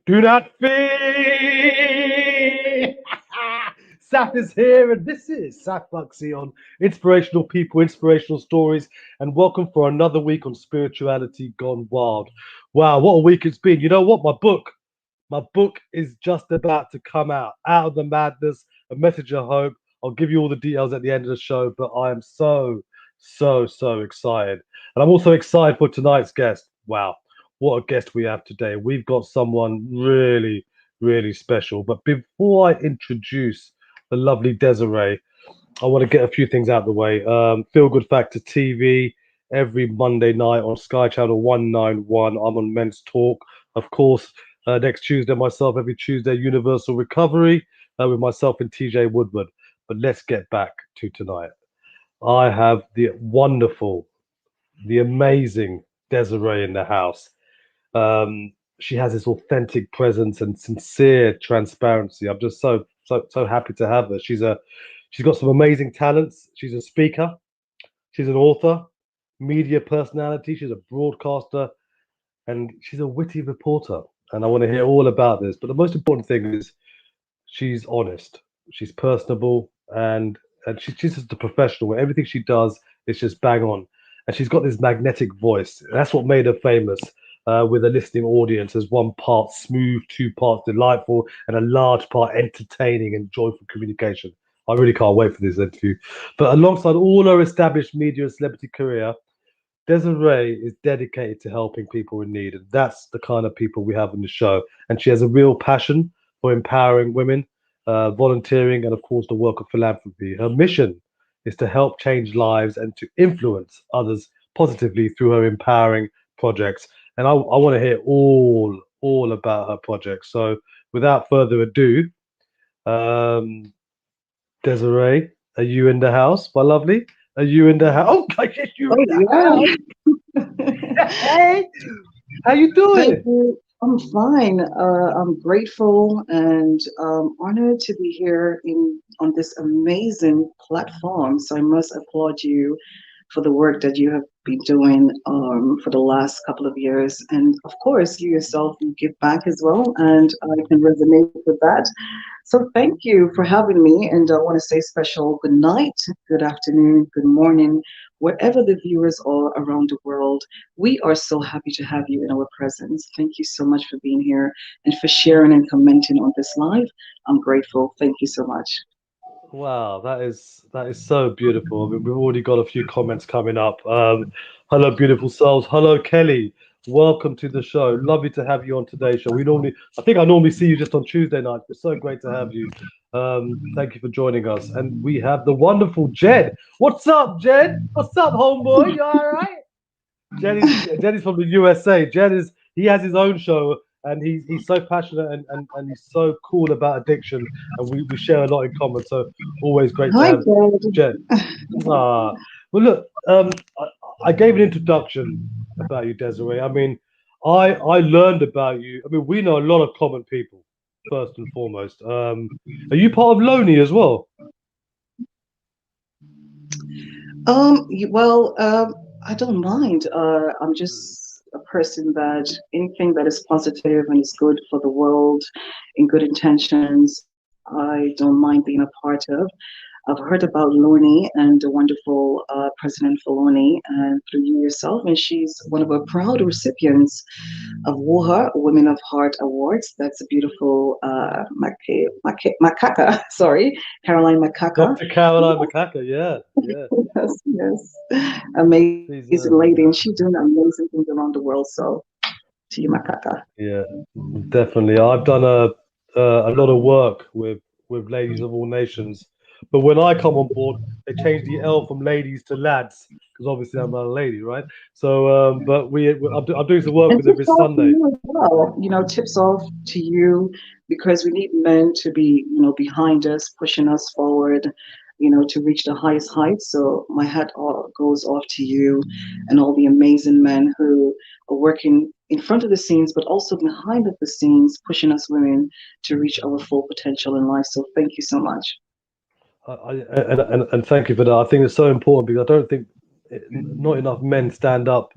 Do not fear. Saf is here, and this is Saf Buxy on inspirational people, inspirational stories, and welcome for another week on spirituality gone wild. Wow, what a week it's been! You know what? My book is just about to come out of the madness, a message of hope. I'll give you all the details at the end of the show, but I am so excited, and I'm also excited for tonight's guest. Wow, what a guest we have today. We've got someone really special. But before I introduce the lovely Desziree, I want to get a few things out of the way. Feel Good Factor TV every Monday night on Sky Channel 191. I'm on Men's Talk. Of course, next Tuesday, myself every Tuesday, Universal Recovery with myself and TJ Woodward. But let's get back to tonight. I have the wonderful, the amazing Desziree in the house. She has this authentic presence and sincere transparency. I'm just so happy to have her. She's got some amazing talents. She's a speaker. She's an author, media personality. She's a broadcaster, and she's a witty reporter. And I want to hear all about this. But the most important thing is she's honest. She's personable, and she's just a professional. Where everything she does is just bang on, and she's got this magnetic voice. That's what made her famous. With a listening audience as one part smooth, two parts delightful, and a large part entertaining and joyful communication. I really can't wait for this interview. But alongside all her established media and celebrity career, Desziree is dedicated to helping people in need. And that's the kind of people we have on the show. And she has a real passion for empowering women, volunteering, and of course, the work of philanthropy. Her mission is to help change lives and to influence others positively through her empowering projects. And I want to hear all about her projects. So without further ado, um, Desziree, are you in the house, my lovely? Are you in the house? Oh, gosh, yes, you're in Oh, the yeah. house. Hey, how you Thank doing? you. I'm fine. I'm grateful and honored to be here in on this amazing platform. So I must applaud you for the work that you have been doing for the last couple of years. And of course, you yourself you give back as well, and I can resonate with that. So thank you for having me. And I want to say special good night, good afternoon, good morning, wherever the viewers are around the world. We are so happy to have you in our presence. Thank you so much for being here and for sharing and commenting on this live. I'm grateful. Thank you so much. Wow, that is so beautiful. I mean, we've already got a few comments coming up. Hello, beautiful souls. Hello, Kelly. Welcome to the show. Lovely to have you on today's show. I think I normally see you just on Tuesday night. It's so great to have you. Thank you for joining us. And we have the wonderful Jed. What's up, Jed? What's up, homeboy? You all right? Jed is from the USA. He has his own show, and he's so passionate and he's so cool about addiction, and we share a lot in common. So always great to Hi, have Jed. Jed. Ah, well, look, I gave an introduction about you, Desziree. I mean, I learned about you. I mean, we know a lot of common people. First and foremost, are you part of Lonely as well? Well, I don't mind. I'm just a person that anything that is positive and is good for the world, in good intentions, I don't mind being a part of. I've heard about Loni and the wonderful President Filoni, and through you yourself, and she's one of our proud recipients of WOHA Women of Heart Awards. That's a beautiful Macaca, sorry, Caroline Macaca. Dr. Caroline Macaca, yeah, yeah. Yes, yes. Amazing She's lady. And she's doing amazing things around the world. So to you, Makaka. Yeah, definitely. I've done a lot of work with ladies of all nations, but when I come on board, they change the L from ladies to lads because obviously I'm not a lady, right? So, but I'm doing some work And with them tips this off to Sunday. you as well. Tips off to you because we need men to be, behind us, pushing us forward, to reach the highest heights. So my goes off to you and all the amazing men who are working in front of the scenes, but also behind the scenes, pushing us women to reach our full potential in life. So thank you so much. And thank you for that. I think it's so important because I don't think not enough men stand up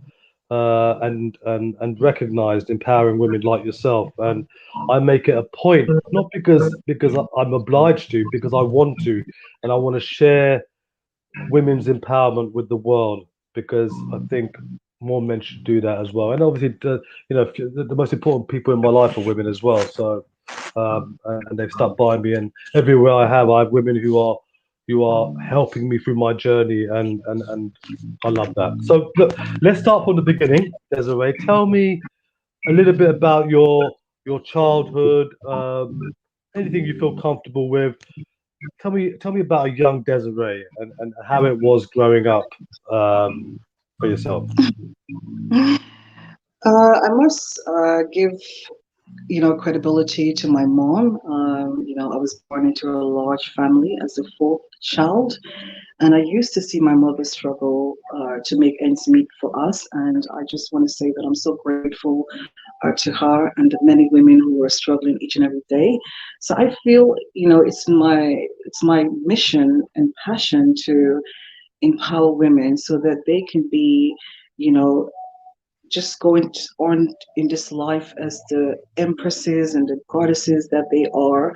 and recognized empowering women like yourself. And I make it a point, not because I'm obliged to, because I want to, and I want to share women's empowerment with the world, because I think more men should do that as well. And obviously, the most important people in my life are women as well. So, and they've stuck by me, and everywhere I have women who are helping me through my journey, and I love that. So, look, let's start from the beginning. Desiree, tell me a little bit about your childhood, anything you feel comfortable with. Tell me about a young Desiree, and how it was growing up, for yourself. I must give credibility to my mom. I was born into a large family as the fourth child, and I used to see my mother struggle to make ends meet for us. And I just want to say that I'm so grateful to her and the many women who are struggling each and every day. So I feel, it's my mission and passion to empower women so that they can be, you know, just going on in this life as the empresses and the goddesses that they are,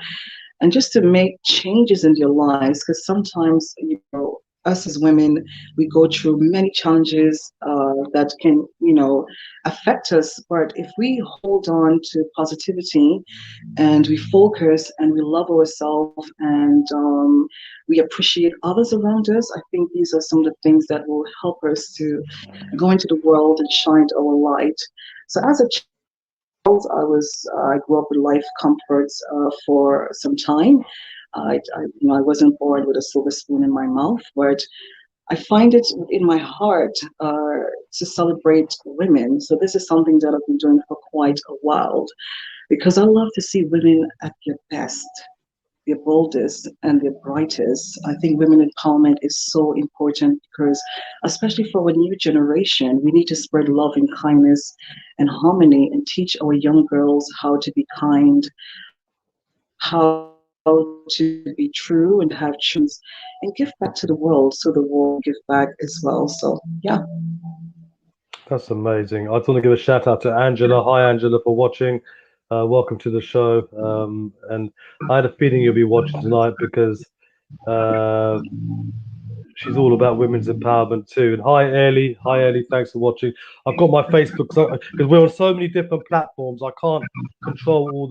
and just to make changes in their lives. Because sometimes, us as women, we go through many challenges that can, affect us. But if we hold on to positivity and we focus and we love ourselves and we appreciate others around us, I think these are some of the things that will help us to go into the world and shine our light. So as a I grew up with life comforts for some time. I wasn't born with a silver spoon in my mouth, but I find it in my heart to celebrate women. So this is something that I've been doing for quite a while because I love to see women at their best, their boldest and their brightest. I think women empowerment is so important because, especially for a new generation, we need to spread love and kindness and harmony and teach our young girls how to be kind, how to be true and have choice and give back to the world so the world give back as well. So, yeah. That's amazing. I just want to give a shout out to Angela. Hi, Angela, for watching. Welcome to the show. And I had a feeling you'll be watching tonight because uh, she's all about women's empowerment too. And hi Ellie, thanks for watching. I've got my Facebook because we're on so many different platforms. I can't control all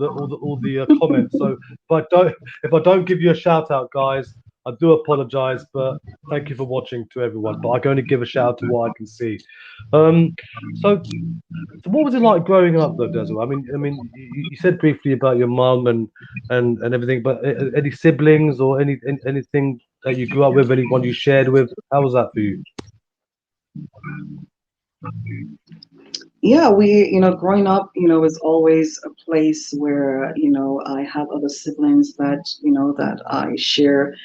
the comments. So if I don't give you a shout out, guys, I do apologize. But thank you for watching to everyone. But I can only give a shout out to what I can see. Um, so so what was it like growing up though, Desiree? I mean, you said briefly about your mum and everything, but any siblings or anything that you grew up with, anyone you shared with? How was that for you? Yeah, growing up, is always a place where, I have other siblings that, that I share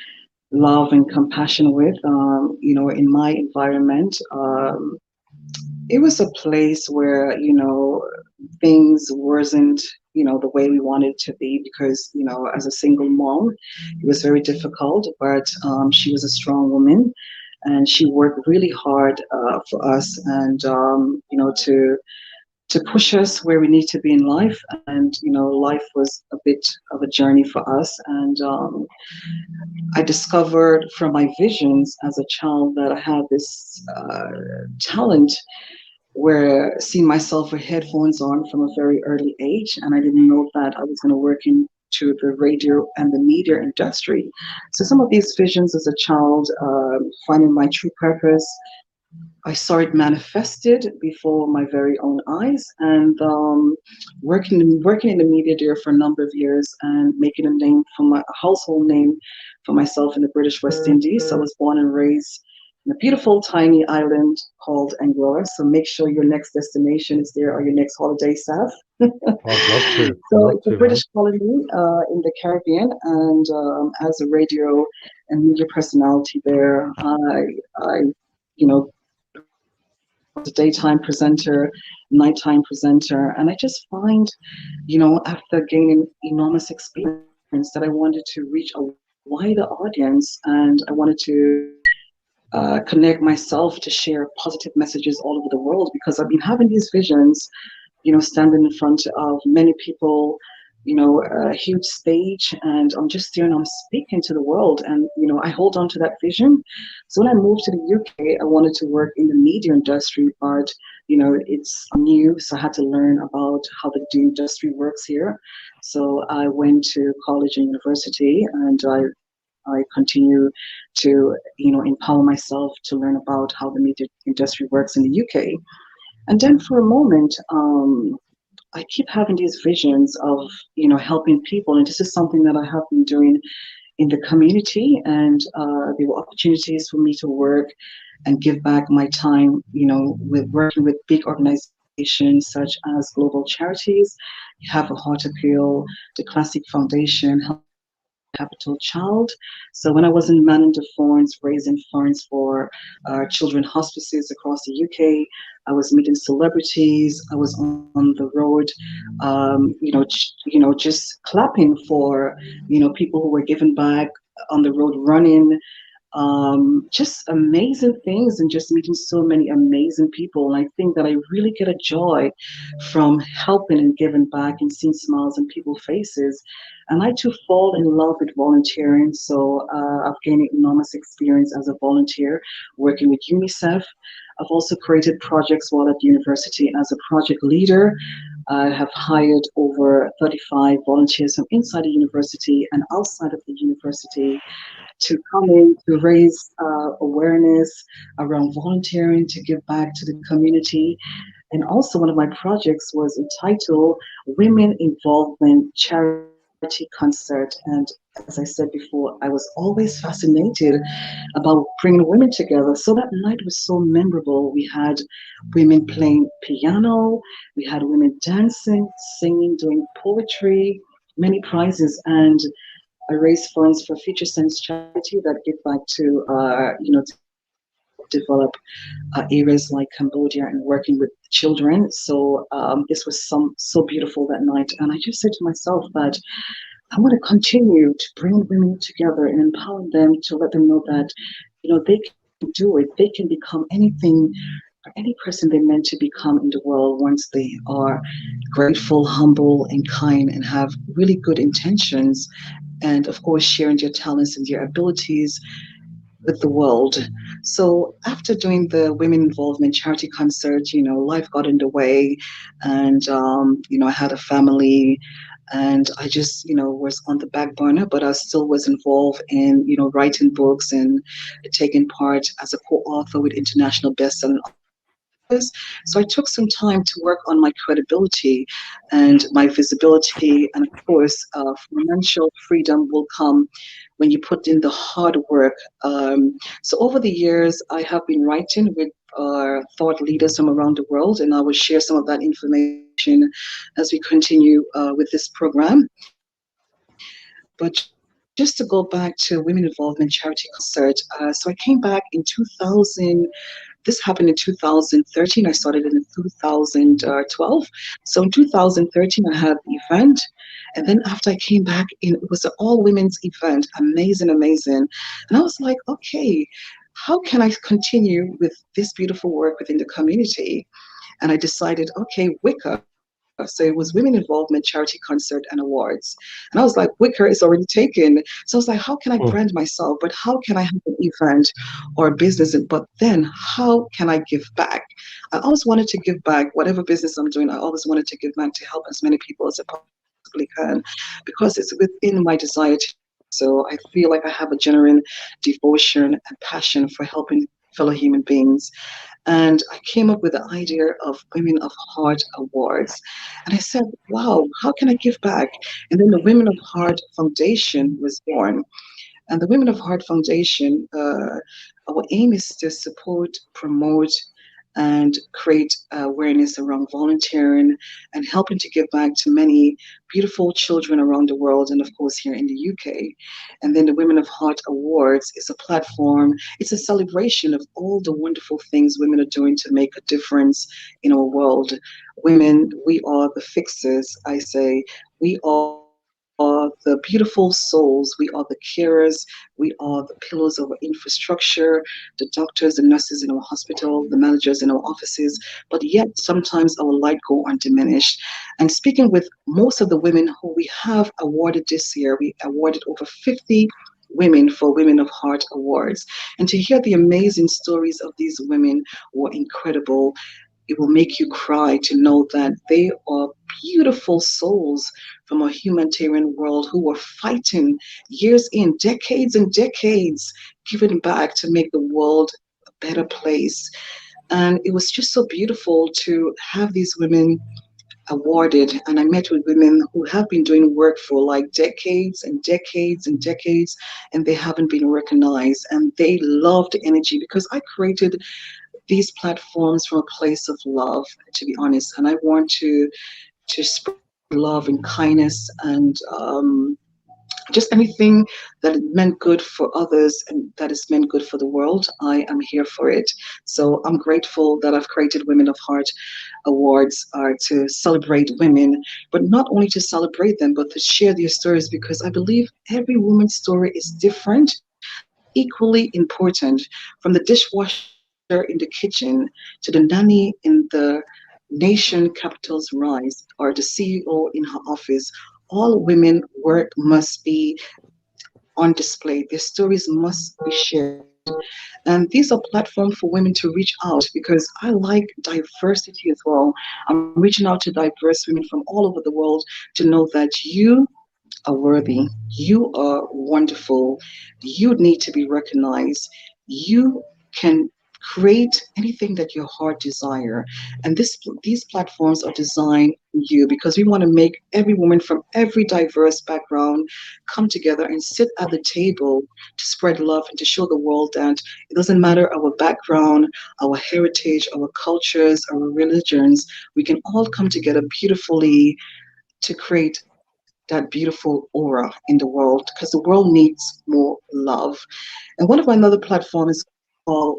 love and compassion with. In my environment, it was a place where, things wasn't, the way we wanted to be because, as a single mom, it was very difficult, but she was a strong woman and she worked really hard for us and, to push us where we need to be in life. And, life was a bit of a journey for us. And I discovered from my visions as a child that I had this talent where seeing myself with headphones on from a very early age, and I didn't know that I was going to work into the radio and the media industry. So some of these visions as a child, finding my true purpose, I saw it manifested before my very own eyes, and working in the media there for a number of years and making a household name for myself in the British West Indies. I was born and raised in a beautiful tiny island called Anguilla. So make sure your next destination is there or your next holiday, Saf. I'd love to. So Love it's a to, man. British colony in the Caribbean, and as a radio and media personality there, I was a daytime presenter, nighttime presenter, and I just find, after gaining enormous experience, that I wanted to reach a wider audience, and I wanted to connect myself to share positive messages all over the world, because I've been having these visions, standing in front of many people, a huge stage, and I'm just there and I'm speaking to the world, and I hold on to that vision. So when I moved to the UK, I wanted to work in the media industry, but it's new, so I had to learn about how the industry works here. So I went to college and university, and I continue to empower myself to learn about how the media industry works in the UK. And then for a moment, I keep having these visions of, helping people. And this is something that I have been doing in the community. And there were opportunities for me to work and give back my time, with working with big organizations such as global charities. You have a Heart Appeal, the Classic Foundation, helping capital child. So when I was in manning the funds, raising funds for children hospices across the UK, I was meeting celebrities. I was on the road, just clapping for, people who were giving back on the road, running, just amazing things, and just meeting so many amazing people. And I think that I really get a joy from helping and giving back and seeing smiles on people's faces. And I too fall in love with volunteering. So I've gained enormous experience as a volunteer working with UNICEF. I've also created projects while at university as a project leader. I have hired over 35 volunteers from inside the university and outside of the university to come in to raise awareness around volunteering, to give back to the community. And also, one of my projects was entitled Women Involvement Charity Concert. And as I said before, I was always fascinated about bringing women together. So that night was so memorable. We had women playing piano, we had women dancing, singing, doing poetry, many prizes. And I raise funds for Future Sense charity that give back to, develop areas like Cambodia and working with children. So this was so beautiful that night. And I just said to myself that I want to continue to bring women together and empower them, to let them know that, they can do it. They can become anything or any person they're meant to become in the world once they are grateful, humble, and kind, and have really good intentions, and of course sharing their talents and their abilities with the world. So after doing the women involvement charity concert, life got in the way, and I had a family, and I just was on the back burner, but I still was involved in writing books and taking part as a co-author with international best-selling authors. So I took some time to work on my credibility and my visibility, and of course, financial freedom will come when you put in the hard work. So over the years, I have been writing with thought leaders from around the world, and I will share some of that information as we continue with this program. But just to go back to Women Involvement Charity Concert, so I came back in 2000. This happened in 2013. I started it in 2012. So in 2013, I had the event. And then after I came back in, it was an all women's event. Amazing, amazing. And I was like, okay, how can I continue with this beautiful work within the community? And I decided, okay, Wicca. So it was Women Involvement Charity Concert and Awards. And I was like, Wicker is already taken. So I was like, how can I brand Mm. myself? But how can I have an event or a business? But then how can I give back? I always wanted to give back. Whatever business I'm doing, I always wanted to give back to help as many people as I possibly can, because it's within my desire to do so. I feel like I have a genuine devotion and passion for helping fellow human beings. And I came up with the idea of Women of Heart Awards. And I said, wow, how can I give back? And then the Women of Heart Foundation was born. And the Women of Heart Foundation, our aim is to support, promote, and create awareness around volunteering and helping to give back to many beautiful children around the world, and of course here in the UK. And then the Women of Heart Awards is a platform, it's a celebration of all the wonderful things women are doing to make a difference in our world. Women, we are the fixers, I say. We are the are the beautiful souls. We are the carers. We are the pillars of our infrastructure, the doctors and nurses in our hospital, the managers in our offices. But yet, sometimes our light go undiminished. And speaking with most of the women who we have awarded this year, we awarded over 50 women for Women of Heart Awards. And to hear the amazing stories of these women were incredible. It will make you cry to know that they are beautiful souls from a humanitarian world who were fighting years in, decades and decades, giving back to make the world a better place. And it was just so beautiful to have these women awarded. And I met with women who have been doing work for like decades and decades and decades, and they haven't been recognized. And they love the energy because I created these platforms from a place of love, to be honest. And I want to spread love and kindness and just anything that meant good for others and that is meant good for the world. I am here for it. So I'm grateful that I've created Women of Heart Awards to celebrate women, but not only to celebrate them, but to share their stories because I believe every woman's story is different but equally important. From the dishwasher in the kitchen to the nanny in the nation capital's rise or the CEO in her office, all women work must be on display. Their stories must be shared. And these are platforms for women to reach out because I like diversity as well. I'm reaching out to diverse women from all over the world to know that you are worthy, you are wonderful, you need to be recognized, you can create anything that your heart desire. And these platforms are designed for you because we want to make every woman from every diverse background come together and sit at the table to spread love and to show the world that it doesn't matter our background, our heritage, our cultures, our religions, we can all come together beautifully to create that beautiful aura in the world because the world needs more love. And one of my another platform is called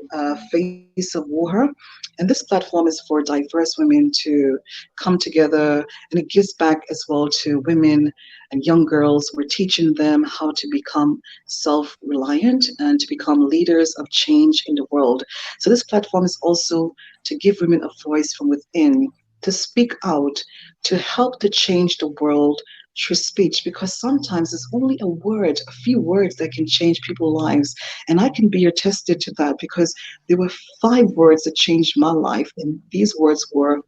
Face of War. And this platform is for diverse women to come together and it gives back as well to women and young girls. We're teaching them how to become self reliant and to become leaders of change in the world. So this platform is also to give women a voice from within, to speak out, to help to change the world through speech because sometimes it's only a word, a few words that can change people's lives. And I can be attested to that because there were 5 words that changed my life. And these words were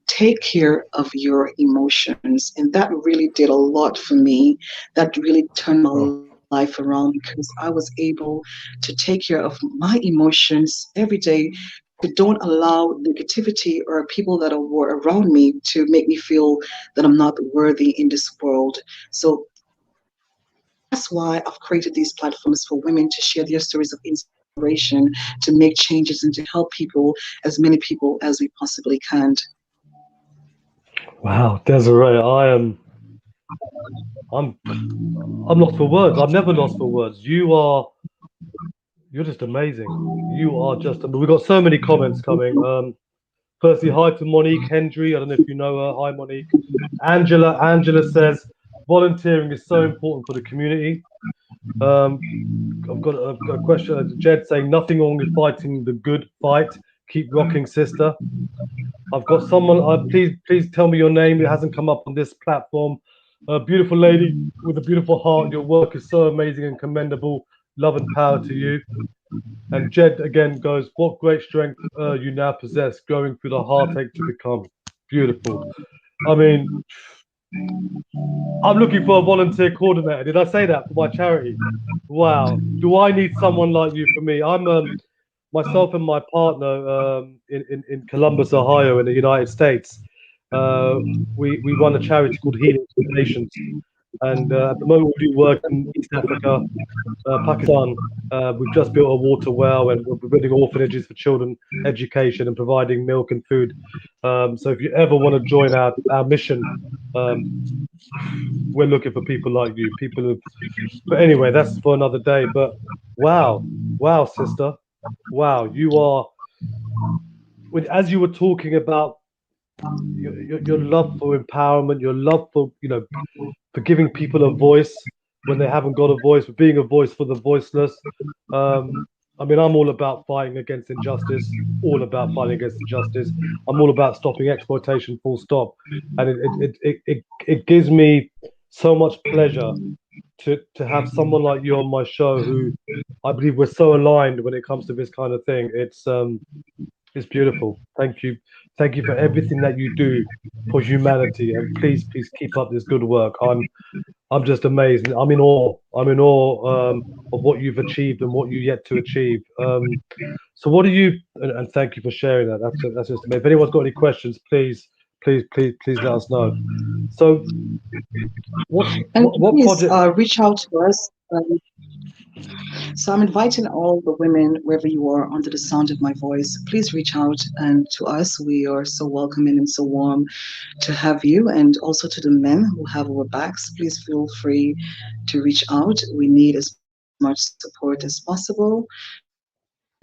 take care of your emotions. And that really did a lot for me. That really turned my Oh, life around because I was able to take care of my emotions every day to don't allow negativity or people that were around me to make me feel that I'm not worthy in this world. So that's why I've created these platforms for women to share their stories of inspiration, to make changes, and to help people, as many people as we possibly can. wow, Desiree, I'm I'm lost for words. I'm never lost for words. You're just amazing. You are just. We've got so many comments coming. Firstly, hi to Monique Hendry. I don't know if you know her. Hi, Monique. Angela says volunteering is so important for the community. Um, I've got a question. Jed saying nothing wrong with fighting the good fight. Keep rocking, sister. I've got someone. Please tell me your name. It hasn't come up on this platform. A beautiful lady with a beautiful heart. Your work is so amazing and commendable. Love and power to you. And Jed again goes, what great strength you now possess, going through the heartache to become beautiful. I mean, I'm looking for a volunteer coordinator. Did I say that for my charity? Wow. Do I need someone like you for me? I'm myself and my partner in Columbus, Ohio, in the United States. Uh, we run a charity called Healing to the Nations. And at the moment, we do work in East Africa, Pakistan. We've just built a water well, and we're building orphanages for children education and providing milk and food. So if you ever want to join our mission, um, we're looking for people like you. People who, but anyway, that's for another day. But wow, wow, sister, wow, you are. As you were talking about your love for empowerment, your love for for giving people a voice when they haven't got a voice, for being a voice for the voiceless. I mean, I'm all about fighting against injustice, all about fighting against injustice. I'm all about stopping exploitation, full stop. And it gives me so much pleasure to have someone like you on my show who I believe we're so aligned when it comes to this kind of thing. It's beautiful. Thank you for everything that you do for humanity, and please keep up this good work. I'm just amazed. I'm in awe. I'm in awe of what you've achieved and what you yet to achieve. So what do you? And thank you for sharing that. That's just amazing. If anyone's got any questions, please let us know. So And what please project? reach out to us. So I'm inviting all the women, wherever you are, under the sound of my voice, please reach out and to us. We are so welcoming and so warm to have you, and also to the men who have our backs. Please feel free to reach out. We need as much support as possible.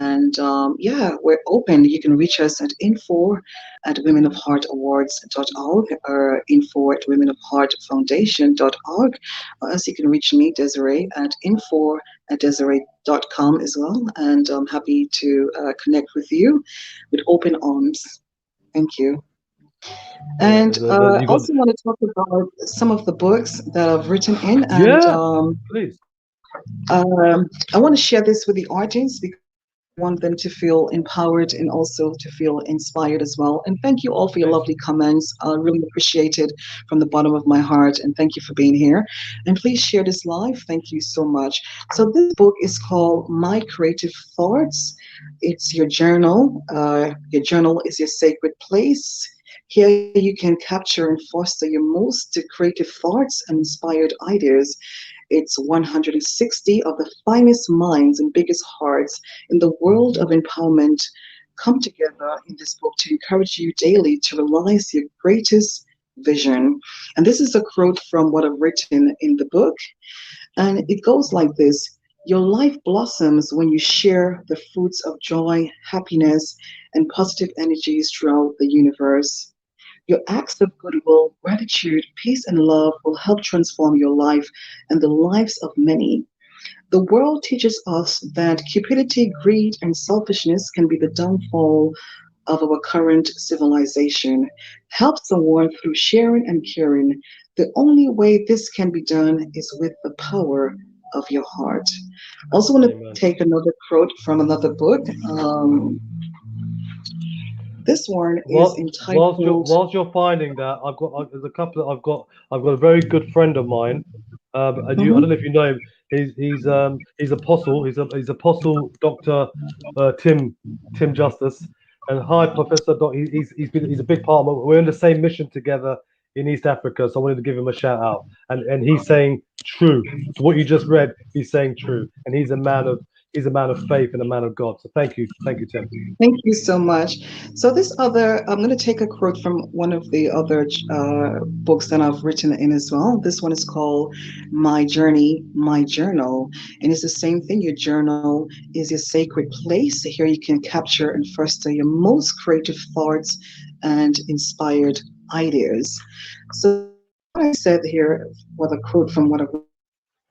And yeah, we're open. You can reach us at info@womenofheartawards.org or info@womenofheartfoundation.org. Or else you can reach me, Desiree, at info@desiree.com as well. And I'm happy to connect with you with open arms. Thank you. And You got also want to talk about some of the books that I've written in, and yeah, please. I want to share this with the audience because I want them to feel empowered and also to feel inspired as well. And thank you all for your Please. lovely comments. I really appreciate it from the bottom of my heart. And thank you for being here. And please share this live. Thank you so much. So this book is called My Creative Thoughts. It's your journal. Your journal is your sacred place. Here you can capture and foster your most creative thoughts and inspired ideas. It's 160 of the finest minds and biggest hearts in the world of empowerment come together in this book to encourage you daily to realize your greatest vision. And this is a quote from what I've written in the book. And it goes like this: Your life blossoms when you share the fruits of joy, happiness, and positive energies throughout the universe. Your acts of goodwill, gratitude, peace, and love will help transform your life and the lives of many. The world teaches us that cupidity, greed, and selfishness can be the downfall of our current civilization. Help someone through sharing and caring. The only way this can be done is with the power of your heart. I also want to Amen. take another quote from another book. This one is entitled. Whilst you're finding that, there's a couple of, I've got a very good friend of mine. And you I don't know Mhm. if you know him. He's apostle. He's apostle Doctor Tim Justice. And hi, Professor Doc. He's a big part of. We're in the same mission together in East Africa. So I wanted to give him a shout out. And he's saying true. So what you just read, he's saying true. And he's a man of faith and a man of God. So thank you, Tim. Thank you so much. So this other, I'm going to take a quote from one of the other books that I've written in as well. This one is called My Journey, My Journal. And it's the same thing. Your journal is your sacred place. Here you can capture and foster your most creative thoughts and inspired ideas. So what I said here, what a quote from what I've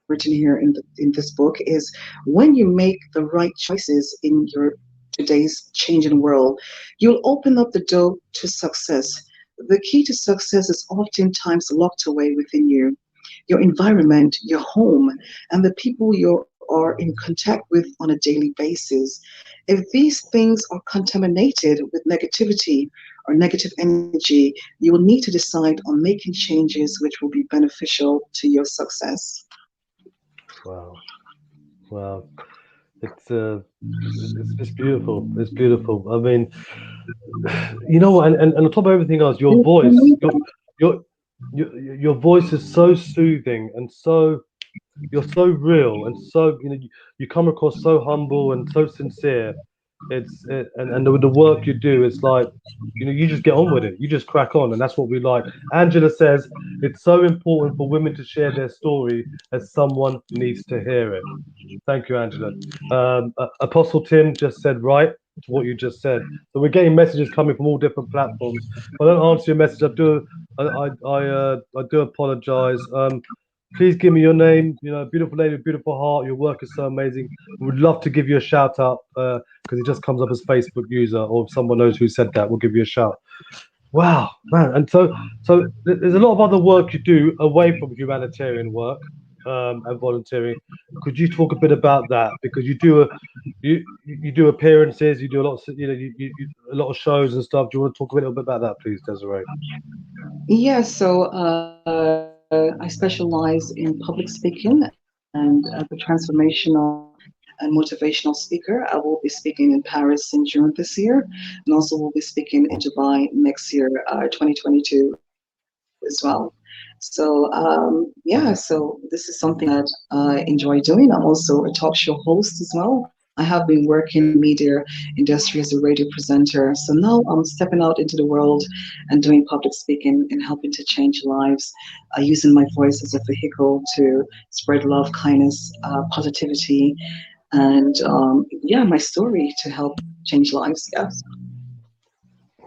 written here in this book is, when you make the right choices in your today's changing world, you'll open up the door to success. The key to success is oftentimes locked away within you, your environment, your home, and the people you are in contact with on a daily basis. If these things are contaminated with negativity or negative energy, you will need to decide on making changes which will be beneficial to your success. Wow. Wow. It's it's beautiful. It's beautiful. I mean, you know what? And on top of everything else, your voice, your your voice is so soothing and so you're so real and so you come across so humble and so sincere. And with the work you do, it's like you just get on with it. You just crack on, and that's what we like. Angela says it's so important for women to share their story as someone needs to hear it. Thank you, Angela. Apostle Tim just said right. to what you just said. So we're getting messages coming from all different platforms. If I don't answer your message, I do apologize. Please give me your name. You know, beautiful lady, beautiful heart. Your work is so amazing. We would love to give you a shout out because it just comes up as Facebook user, or if someone knows who said that, we'll give you a shout. Wow, man. And so there's a lot of other work you do away from humanitarian work and volunteering. Could you talk a bit about that? Because you do appearances, you do a lot of a lot of shows and stuff. Do you want to talk a little bit about that, please, Desziree? Yeah, so I specialize in public speaking and as a transformational and motivational speaker. I will be speaking in Paris in June this year, and also will be speaking in Dubai next year, 2022 as well. So yeah, so this is something that I enjoy doing. I'm also a talk show host as well. I have been working in the media industry as a radio presenter. So now I'm stepping out into the world and doing public speaking and helping to change lives, using my voice as a vehicle to spread love, kindness, positivity, and yeah, my story to help change lives. Yes.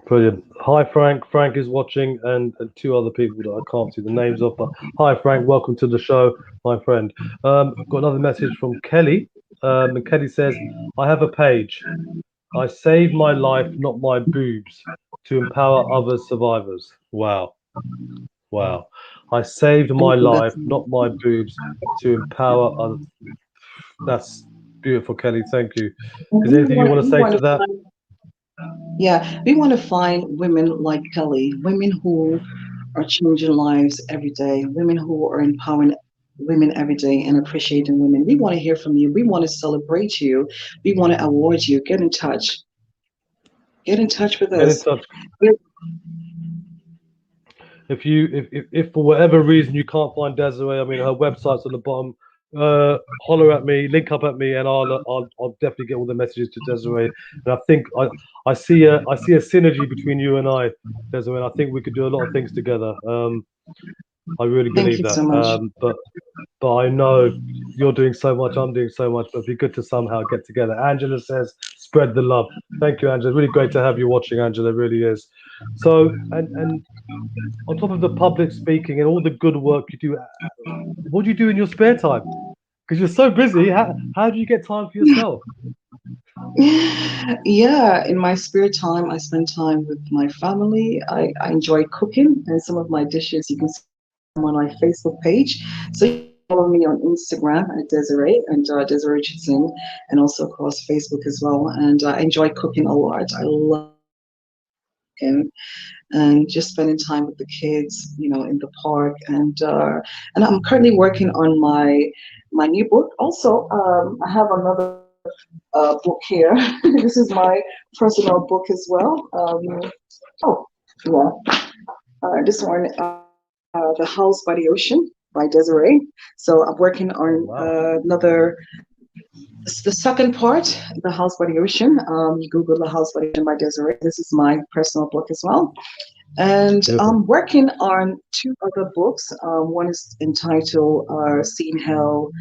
Brilliant. Hi, Frank. Frank is watching, and two other people that I can't see the names of. But hi, Frank. Welcome to the show, my friend. Got another message from Kelly. And Kelly says, I have a page. I save my life, not my boobs, to empower other survivors. Wow. Wow. I saved my Thank you. life, That's not my boobs, to empower others. That's beautiful, Kelly. Thank you. Is there anything you want to we say want to to that? yeah, we want to find women like Kelly, women who are changing lives every day, women who are empowering women every day and appreciating women. We want to hear from you. We want to celebrate you. We want to award you. Get in touch. Get in touch with Get in us. touch. We're, If for whatever reason you can't find Desiree, I mean her website's on the bottom. Holler at me, link up at me, and I'll definitely get all the messages to Desiree. And I think I see a synergy between you and I, Desiree. And I think we could do a lot of things together. I really thank believe you that. so much. But I know you're doing so much, I'm doing so much, but it'd be good to somehow get together. Angela says, spread the love. Thank you, Angela. Really great to have you watching, Angela. It really is. So, and on top of the public speaking and all the good work you do, what do you do in your spare time? Because you're so busy. How do you get time for yourself? Yeah, in my spare time, I spend time with my family. I enjoy cooking, and some of my dishes you can see them on my Facebook page. So you can follow me on Instagram at Desiree and Desiree Richardson, and also across Facebook as well. And I enjoy cooking a lot. I love cooking and just spending time with the kids, you know, in the park. And I'm currently working on my new book. Also, I have another book here. This is my personal book as well. Oh, yeah. This one, The House by the Ocean by Desziree. So I'm working on Oh wow, another, the second part, The House by the Ocean. You Google The House by the Ocean by Desziree. This is my personal book as well. And beautiful. I'm working on two other books. One is entitled Seeing Hell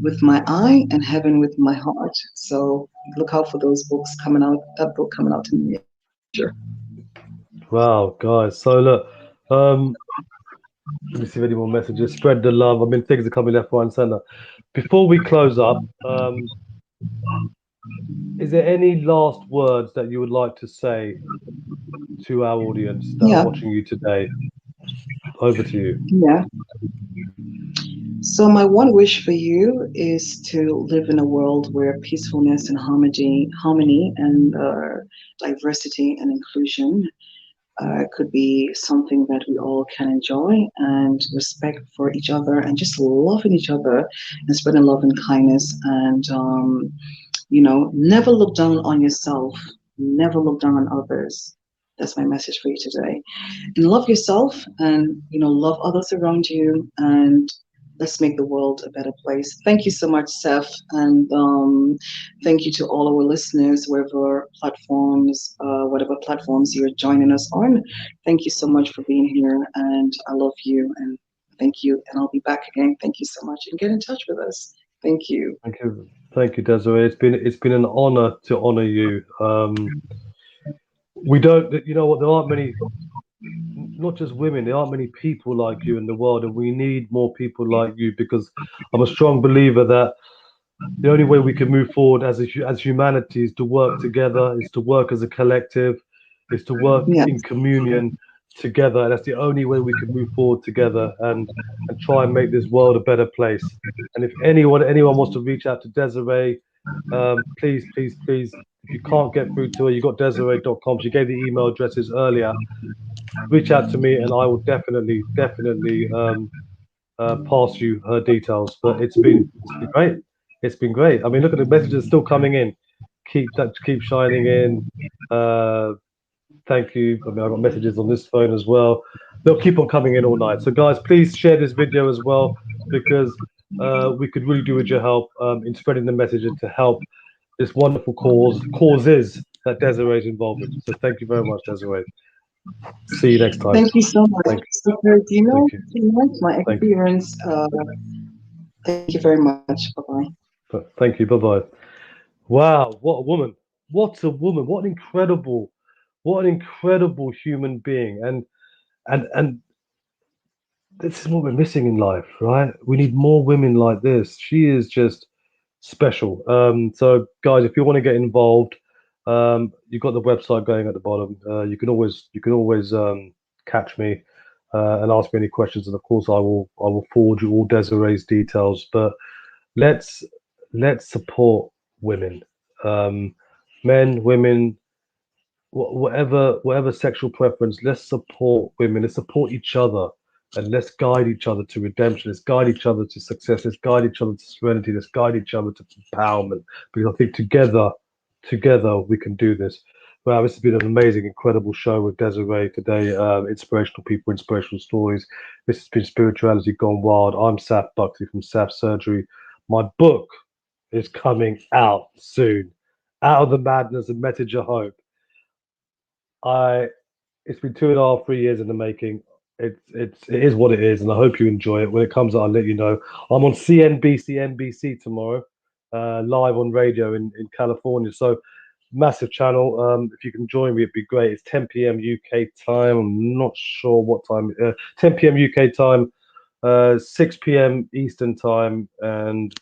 with My Eye and Heaven with My Heart. So look out for those books coming out, that book coming out in the future. Wow, guys. So look, let me see if any more messages. Spread the love. I mean, things are coming left, right, and center. Before we close up, is there any last words that you would like to say to our audience that are Yeah, watching you today? Over to you. yeah. So my one wish for you is to live in a world where peacefulness and harmony and diversity and inclusion could be something that we all can enjoy and respect for each other and just loving each other and spreading love and kindness and you know, never look down on yourself, never look down on others. That's my message for you today. And love yourself and, you know, love others around you and let's make the world a better place. Thank you so much, Seth. And thank you to all our listeners, whatever platforms you're joining us on. Thank you so much for being here. And I love you. And thank you. And I'll be back again. Thank you so much. And get in touch with us. Thank you. Thank you. Thank you, Desiree. It's been an honor to honor you. We don't, you know what? There aren't many, not just women. There aren't many people like you in the world, and we need more people like you because I'm a strong believer that the only way we can move forward as humanity is to work together, is to work as a collective, is to work Yes. in communion together. And that's the only way we can move forward together and try and make this world a better place. And if anyone wants to reach out to Desiree, please, please, please, if you can't get through to her, you got Desiree.com. She gave the email addresses earlier. Reach out to me, and I will definitely pass you her details. But it's been great. It's been great. I mean, look at the messages still coming in. Keep shining in. Uh, thank you. I mean, I've got messages on this phone as well. They'll keep on coming in all night. So, guys, please share this video as well because we could really do with your help in spreading the message and to help this wonderful causes that Desiree is involved in. So, thank you very much, Desiree. See you next time. Thank you so much. Thank So, do you know thank you. pretty much my Thank you. experience? Thank you very much. Bye bye. Thank you. Bye bye. Wow, what a woman. What a woman. What an incredible human being. And this is what we're missing in life, right? We need more women like this. She is just special. So guys, if you want to get involved, you've got the website going at the bottom. You can always catch me and ask me any questions, and of course I will forward you all Desiree's details. But let's let's support women, um, men, women, whatever sexual preference. Let's support women. Let's support each other, and let's guide each other to redemption. Let's guide each other to success. Let's guide each other to serenity. Let's guide each other to empowerment. Because I think together we can do this. Wow, this has been an amazing, incredible show with Desiree today. Inspirational people, inspirational stories. This has been Spirituality Gone Wild. I'm Saf Buxy from Saf Surgery. My book is coming out soon. Out of the Madness, a Message of Hope. I It's been 2.5, 3 years in the making. It is what it is, and I hope you enjoy it. When it comes out, I'll let you know. I'm on CNBC NBC tomorrow, live on radio in California. So massive channel. If you can join me, it'd be great. It's 10 p.m. UK time. I'm not sure what time. 10 p.m. UK time, 6 p.m. Eastern time, and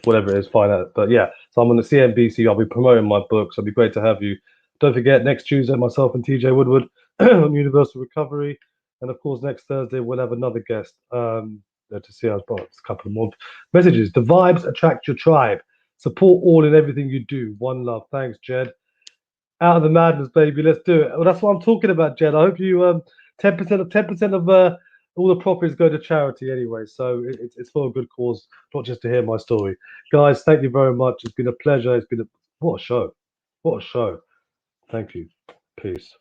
whatever it is, find out. But yeah, so I'm on the CNBC. I'll be promoting my book, so it'd be great to have you. Don't forget, next Tuesday, myself and TJ Woodward on Universal Recovery. And of course, next Thursday, we'll have another guest to see us. Well, it's a couple of more messages. The vibes attract your tribe. Support all in everything you do. One love. Thanks, Jed. Out of the madness, baby. Let's do it. Well, that's what I'm talking about, Jed. I hope you 10% of all the profits go to charity anyway. So it's for a good cause, not just to hear my story. Guys, thank you very much. It's been a pleasure. What a show. What a show. Thank you. Peace.